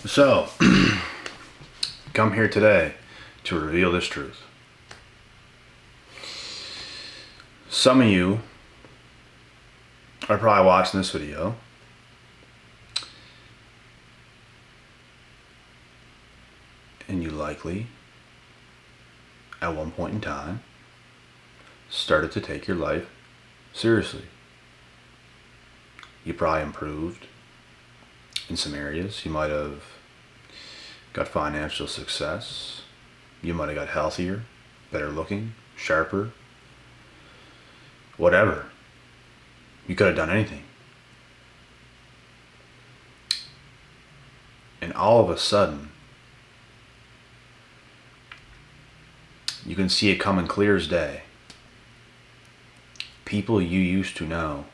So, come here today to reveal this truth. Some of you are probably watching this video and you likely, at one point in time, started to take your life seriously. You probably improved in some areas. You might have got financial success. You might have got healthier, better looking, sharper, whatever. You could have done anything. And all of a sudden, you can see it coming clear as day. People you used to know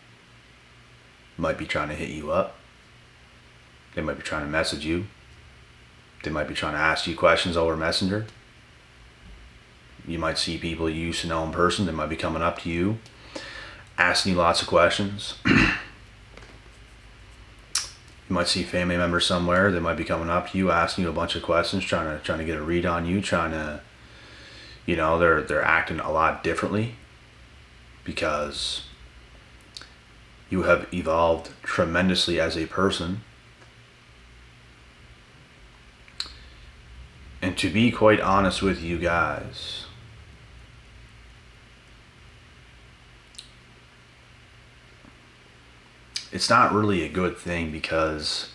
might be trying to hit you up. They might be trying to message you. They might be trying to ask you questions over Messenger. You might see people you used to know in person. They might be coming up to you, asking you lots of questions. You might see family members somewhere. They might be coming up to you, asking you a bunch of questions, trying to get a read on you, they're acting a lot differently because you have evolved tremendously as a person. And to be quite honest with you guys, it's not really a good thing, because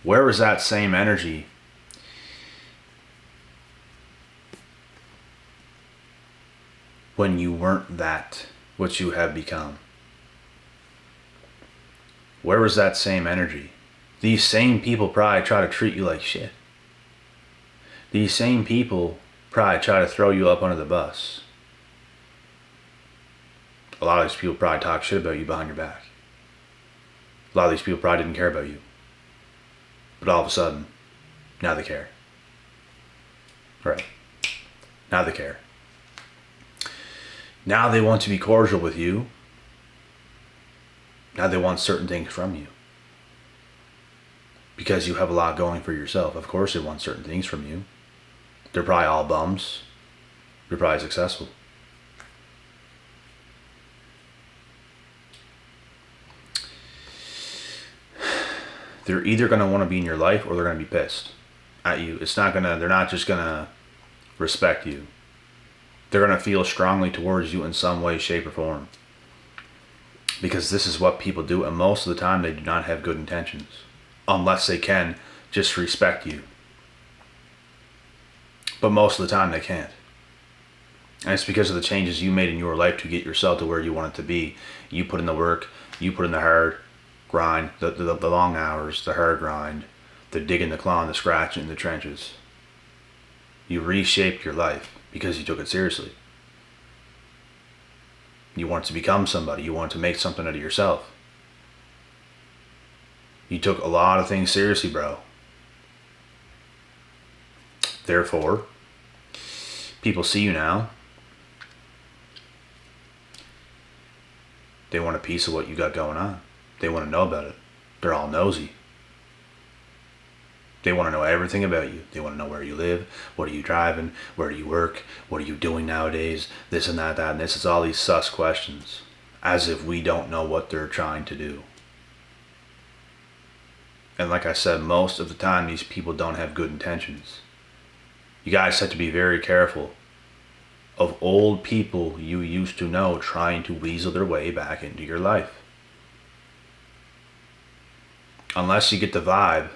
where was that same energy when you weren't that what you have become? Where was that same energy? These same people probably try to treat you like shit. These same people probably try to throw you up under the bus. A lot of these people probably talk shit about you behind your back. A lot of these people probably didn't care about you. But all of a sudden, now they care. Right. Now they care. Now they want to be cordial with you. Now they want certain things from you. Because you have a lot going for yourself. Of course they want certain things from you. They're probably all bums. You're probably successful. They're either going to want to be in your life or they're going to be pissed at you. They're not just going to respect you. They're going to feel strongly towards you in some way, shape, or form. Because this is what people do, and most of the time they do not have good intentions. Unless they can just respect you. But most of the time they can't. And it's because of the changes you made in your life to get yourself to where you want it to be. You put in the work, you put in the hard grind, the long hours, the hard grind, the digging, the clawing, the scratching, the trenches. You reshaped your life because you took it seriously. You wanted to become somebody. You wanted to make something out of yourself. You took a lot of things seriously, bro. Therefore, people see you now. They want a piece of what you got going on. They want to know about it. They're all nosy. They want to know everything about you. They want to know where you live, what are you driving, where do you work, what are you doing nowadays, this and that, and this. It's all these sus questions, as if we don't know what they're trying to do. And like I said, most of the time these people don't have good intentions. You guys have to be very careful of old people you used to know trying to weasel their way back into your life. Unless you get the vibe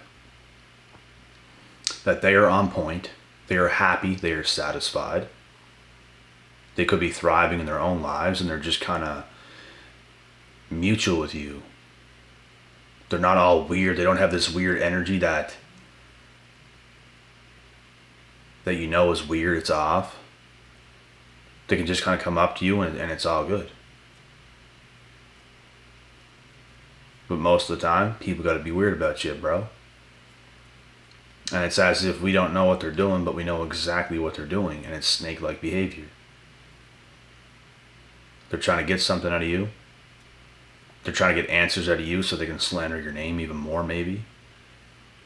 that they are on point, they are happy, they are satisfied. They could be thriving in their own lives and they're just kind of mutual with you. They're not all weird. They don't have this weird energy that you know is weird, it's off. They can just kind of come up to you and it's all good. But most of the time, people got to be weird about shit, bro. And it's as if we don't know what they're doing, but we know exactly what they're doing, and it's snake-like behavior. They're trying to get something out of you. They're trying to get answers out of you so they can slander your name even more, maybe.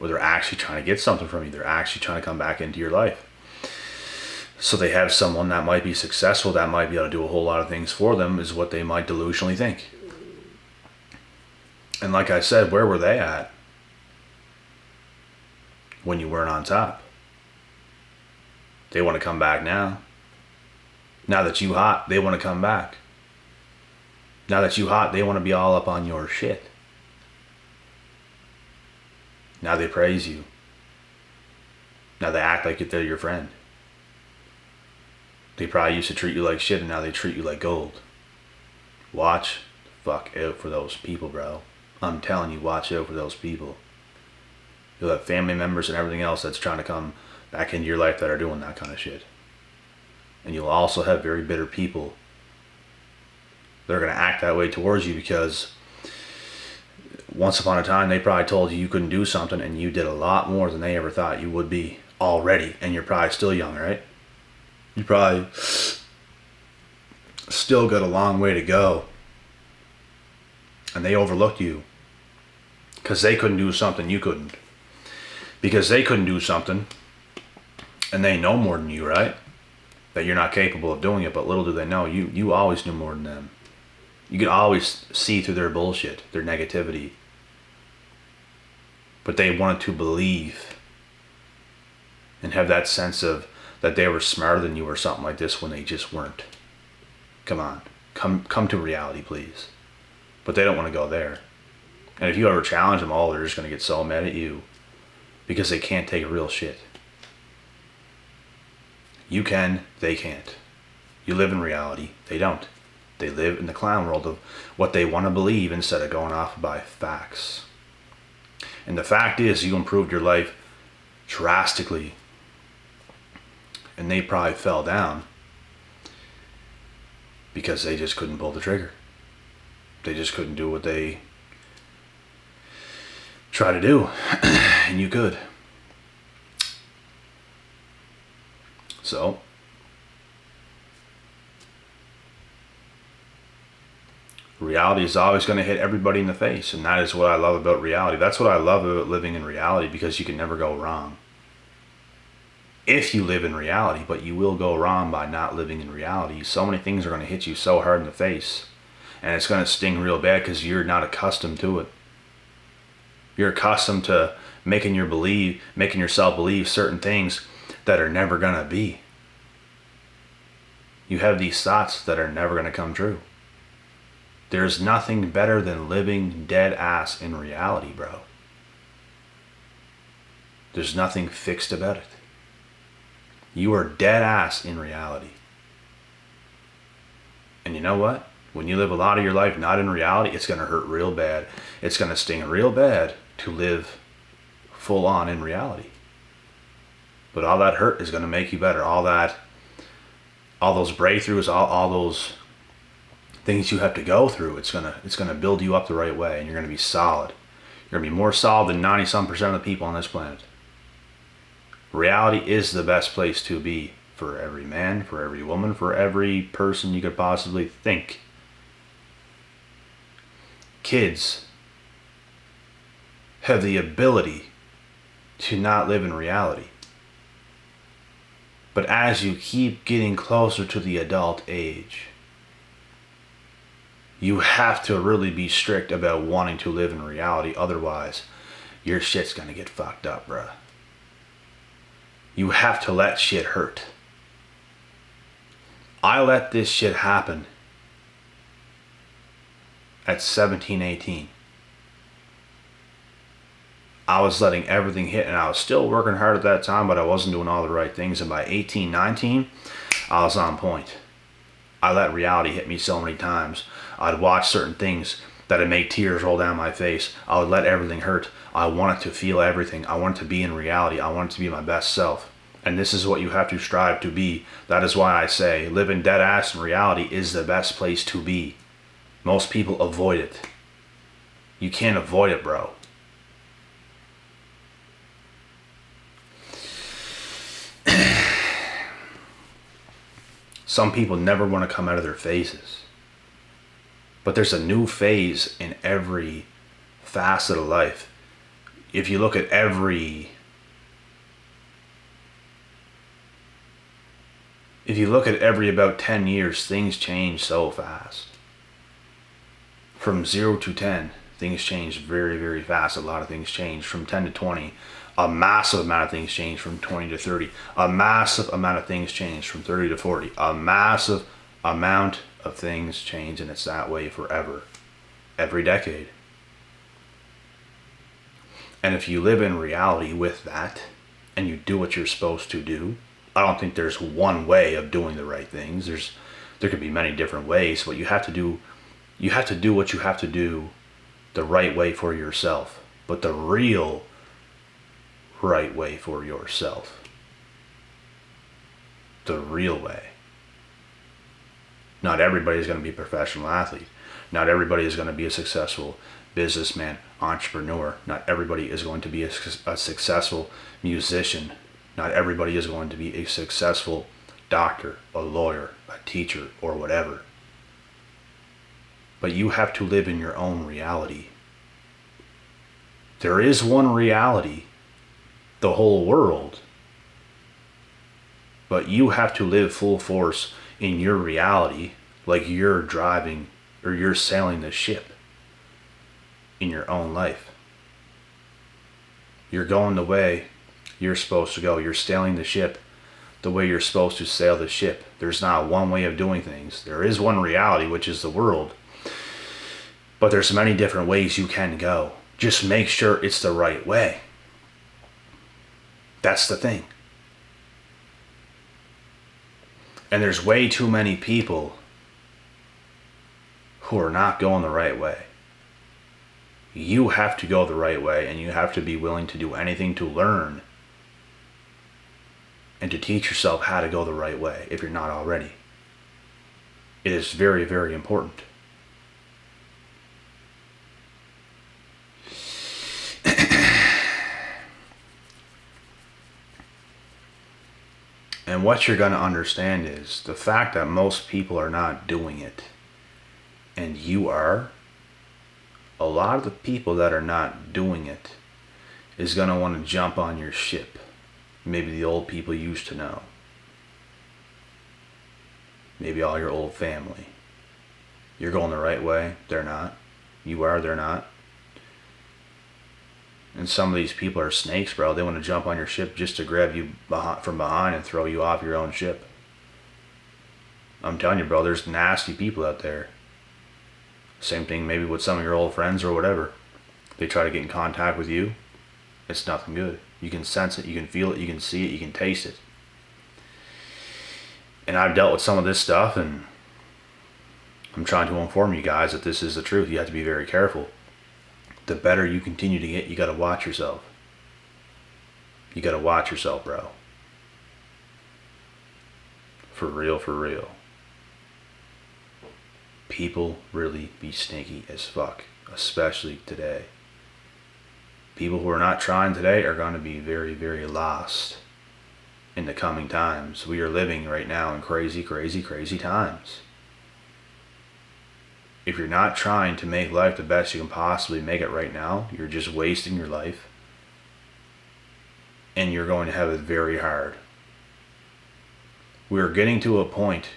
or they're actually trying to get something from you. They're actually trying to come back into your life. So they have someone that might be successful, that might be able to do a whole lot of things for them, is what they might delusionally think. And like I said, where were they at when you weren't on top? They want to come back now. Now that you hot, they want to come back. Now that you hot, they want to be all up on your shit. Now they praise you. Now they act like they're your friend. They probably used to treat you like shit, and now they treat you like gold. Watch the fuck out for those people, bro. I'm telling you, watch out for those people. You'll have family members and everything else that's trying to come back into your life that are doing that kind of shit. And you'll also have very bitter people that are going to act that way towards you because once upon a time they probably told you couldn't do something, and you did a lot more than they ever thought you would be already, and you're probably still young, right? You probably still got a long way to go, and they overlooked you because they couldn't do something you couldn't, because they couldn't do something and they know more than you, right? That you're not capable of doing it, but little do they know you always knew more than them. You could always see through their bullshit, their negativity, but they wanted to believe and have that sense of that they were smarter than you or something like this when they just weren't. Come on, come to reality, please. But they don't want to go there. And if you ever challenge them, they're just going to get so mad at you because they can't take real shit. You can, they can't. You live in reality, they don't. They live in the clown world of what they want to believe instead of going off by facts. And the fact is, you improved your life drastically. And they probably fell down because they just couldn't pull the trigger. They just couldn't do what they try to do. And you could. So, reality is always going to hit everybody in the face. And that is what I love about reality. That's what I love about living in reality, because you can never go wrong. If you live in reality, but you will go wrong by not living in reality. So many things are going to hit you so hard in the face, and it's going to sting real bad because you're not accustomed to it. You're accustomed to making yourself believe certain things that are never going to be. You have these thoughts that are never going to come true. There's nothing better than living dead ass in reality, bro. There's nothing fixed about it. You are dead ass in reality. And you know what? When you live a lot of your life not in reality, it's going to hurt real bad. It's going to sting real bad to live full on in reality. But all that hurt is going to make you better. All those breakthroughs, all those things you have to go through, it's gonna build you up the right way, and you're going to be solid. You're going to be more solid than 90-some% of the people on this planet. Reality is the best place to be for every man, for every woman, for every person you could possibly think. Kids have the ability to not live in reality. But as you keep getting closer to the adult age, you have to really be strict about wanting to live in reality. Otherwise, your shit's gonna get fucked up, bruh. You have to let shit hurt. I let this shit happen at 17, 18. I was letting everything hit, and I was still working hard at that time, but I wasn't doing all the right things. And by 18, 19, I was on point. I let reality hit me so many times. I'd watch certain things that'd make tears roll down my face. I would let everything hurt. I wanted to feel everything. I wanted to be in reality. I wanted to be my best self. And this is what you have to strive to be. That is why I say living dead ass in reality is the best place to be. Most people avoid it. You can't avoid it, bro. Some people never want to come out of their phases. But there's a new phase in every facet of life. if you look at every about 10 years, things change so fast. From 0 to 10, things change very, very fast. A lot of things change. From 10 to 20, a massive amount of things change. From 20 to 30, a massive amount of things change. From 30 to 40, a massive amount of things change. And it's that way forever. Every decade. And if you live in reality with that, and you do what you're supposed to do, I don't think there's one way of doing the right things. There could be many different ways, but you have to do what you have to do the right way for yourself. But the real right way for yourself. The real way. Not everybody is going to be a professional athlete. Not everybody is going to be a successful businessman, entrepreneur. Not everybody is going to be a successful musician. Not everybody is going to be a successful doctor, a lawyer, a teacher, or whatever. But you have to live in your own reality. There is one reality, the whole world. But you have to live full force in your reality, like you're driving or you're sailing the ship in your own life. You're going the way you're supposed to go. You're sailing the ship the way you're supposed to sail the ship. There's not one way of doing things. There is one reality, which is the world. But there's many different ways you can go. Just make sure it's the right way. That's the thing. And there's way too many people who are not going the right way. You have to go the right way, and you have to be willing to do anything to learn and to teach yourself how to go the right way if you're not already. It is very, very important. And what you're going to understand is the fact that most people are not doing it, and you are, a lot of the people that are not doing it is going to want to jump on your ship. Maybe the old people you used to know. Maybe all your old family. You're going the right way, they're not. You are, they're not. And some of these people are snakes, bro. They want to jump on your ship just to grab you from behind and throw you off your own ship. I'm telling you, bro, there's nasty people out there. Same thing maybe with some of your old friends or whatever. They try to get in contact with you. It's nothing good. You can sense it, you can feel it, you can see it, you can taste it. And I've dealt with some of this stuff, and I'm trying to inform you guys that this is the truth. You have to be very careful. The better you continue to get, you got to watch yourself. You got to watch yourself, bro. For real, for real. People really be sneaky as fuck, especially today. People who are not trying today are going to be very, very lost in the coming times. We are living right now in crazy, crazy, crazy times. If you're not trying to make life the best you can possibly make it right now, you're just wasting your life. And you're going to have it very hard. We are getting to a point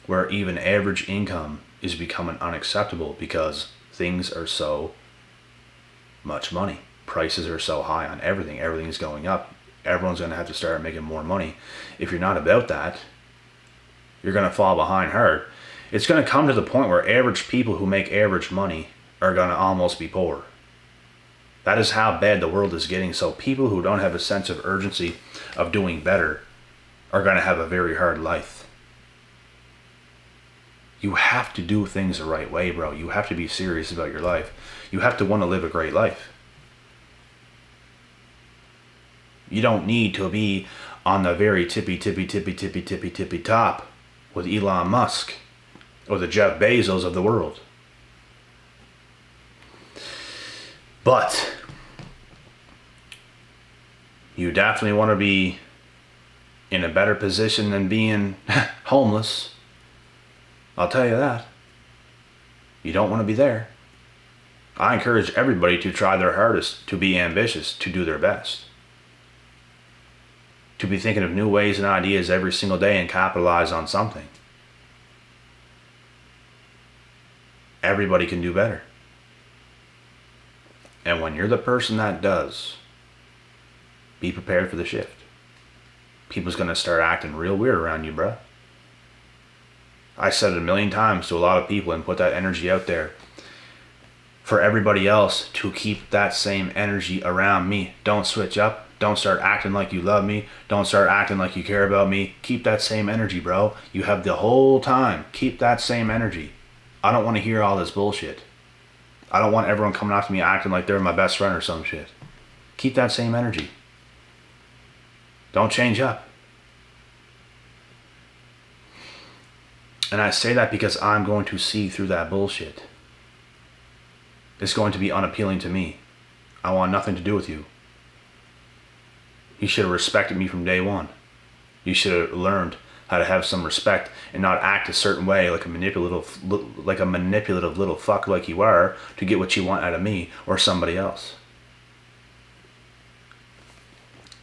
where even average income is becoming unacceptable because things are so much money. Prices are so high on everything. Everything's going up. Everyone's going to have to start making more money. If you're not about that, you're going to fall behind hard. It's going to come to the point where average people who make average money are going to almost be poor. That is how bad the world is getting. So people who don't have a sense of urgency of doing better are going to have a very hard life. You have to do things the right way, bro. You have to be serious about your life. You have to want to live a great life. You don't need to be on the very tippy top with Elon Musk or the Jeff Bezos of the world. But you definitely want to be in a better position than being homeless. I'll tell you that. You don't want to be there. I encourage everybody to try their hardest, to be ambitious, to do their best. To be thinking of new ways and ideas every single day and capitalize on something. Everybody can do better. And when you're the person that does, be prepared for the shift. People's going to start acting real weird around you, bro. I said it a million times to a lot of people and put that energy out there for everybody else to keep that same energy around me. Don't switch up. Don't start acting like you love me. Don't start acting like you care about me. Keep that same energy, bro. You have the whole time. Keep that same energy. I don't want to hear all this bullshit. I don't want everyone coming after me acting like they're my best friend or some shit. Keep that same energy. Don't change up. And I say that because I'm going to see through that bullshit. It's going to be unappealing to me. I want nothing to do with you. You should have respected me from day one. You should have learned how to have some respect and not act a certain way like a manipulative little fuck like you are to get what you want out of me or somebody else.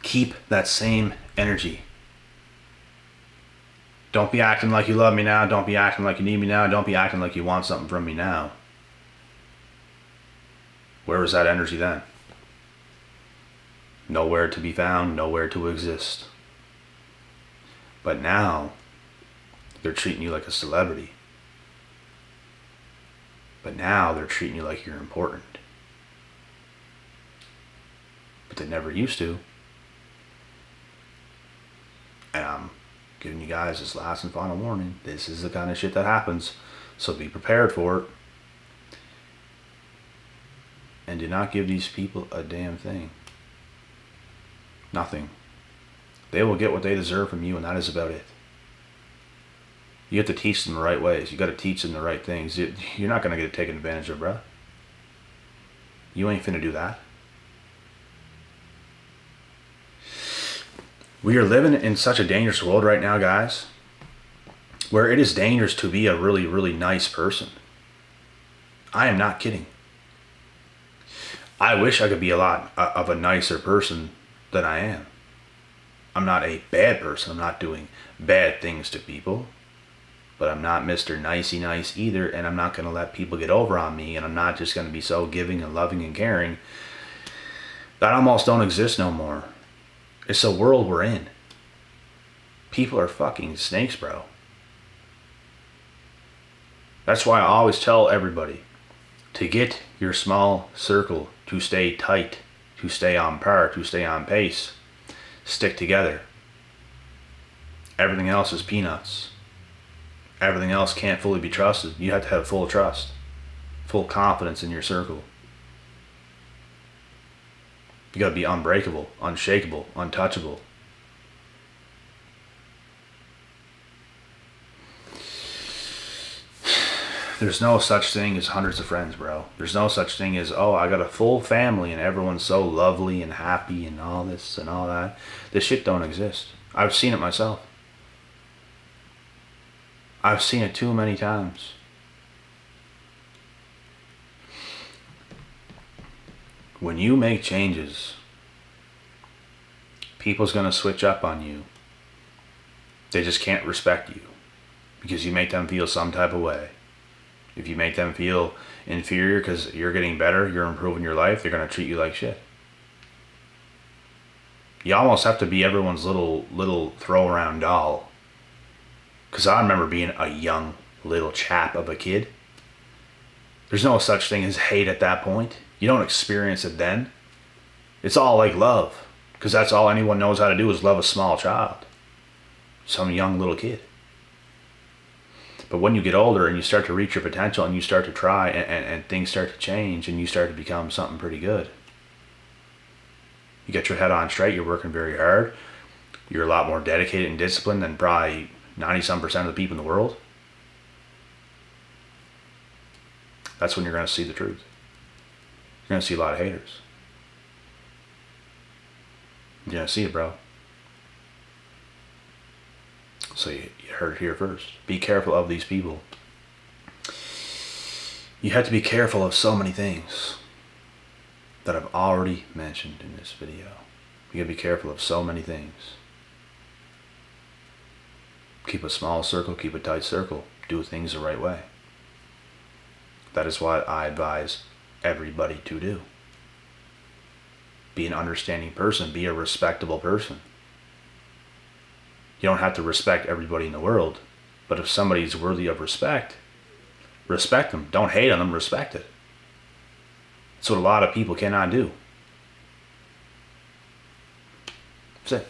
Keep that same energy. Don't be acting like you love me now. Don't be acting like you need me now. Don't be acting like you want something from me now. Where was that energy then? Nowhere to be found, nowhere to exist. But now, they're treating you like a celebrity. But now they're treating you like you're important. But they never used to. And I'm giving you guys this last and final warning. This is the kind of shit that happens. So be prepared for it. And do not give these people a damn thing. Nothing. They will get what they deserve from you, and that is about it. You have to teach them the right ways. You got to teach them the right things. You're not going to get taken advantage of, bro. You ain't finna do that. We are living in such a dangerous world right now, guys, where it is dangerous to be a really, really nice person. I am not kidding. I wish I could be a lot of a nicer person than I am. I'm not a bad person. I'm not doing bad things to people. But I'm not Mr. Nicey Nice either, and I'm not going to let people get over on me, and I'm not just going to be so giving and loving and caring. That almost don't exist no more. It's the world we're in. People are fucking snakes, bro. That's why I always tell everybody to get your small circle to stay tight, to stay on par, to stay on pace. Stick together. Everything else is peanuts. Everything else can't fully be trusted. You have to have full trust, full confidence in your circle. You gotta be unbreakable, unshakable, untouchable. There's no such thing as hundreds of friends, bro. There's no such thing as, oh, I got a full family and everyone's so lovely and happy and all this and all that. This shit don't exist. I've seen it myself. I've seen it too many times. When you make changes, people's gonna switch up on you. They just can't respect you because you make them feel some type of way. If you make them feel inferior because you're getting better, you're improving your life, they're going to treat you like shit. You almost have to be everyone's little throw around doll. Because I remember being a young little chap of a kid. There's no such thing as hate at that point. You don't experience it then. It's all like love. Because that's all anyone knows how to do is love a small child. Some young little kid. But when you get older and you start to reach your potential and you start to try and things start to change and you start to become something pretty good. You get your head on straight, you're working very hard, you're a lot more dedicated and disciplined than probably 90-some% of the people in the world. That's when you're going to see the truth. You're going to see a lot of haters. You're going to see it, bro. So you heard it here first. Be careful of these people. You have to be careful of so many things that I've already mentioned in this video. You gotta be careful of so many things. Keep a small circle, keep a tight circle. Do things the right way. That is what I advise everybody to do. Be an understanding person. Be a respectable person. You don't have to respect everybody in the world, but if somebody's worthy of respect, respect them. Don't hate on them, respect it. That's what a lot of people cannot do. That's it.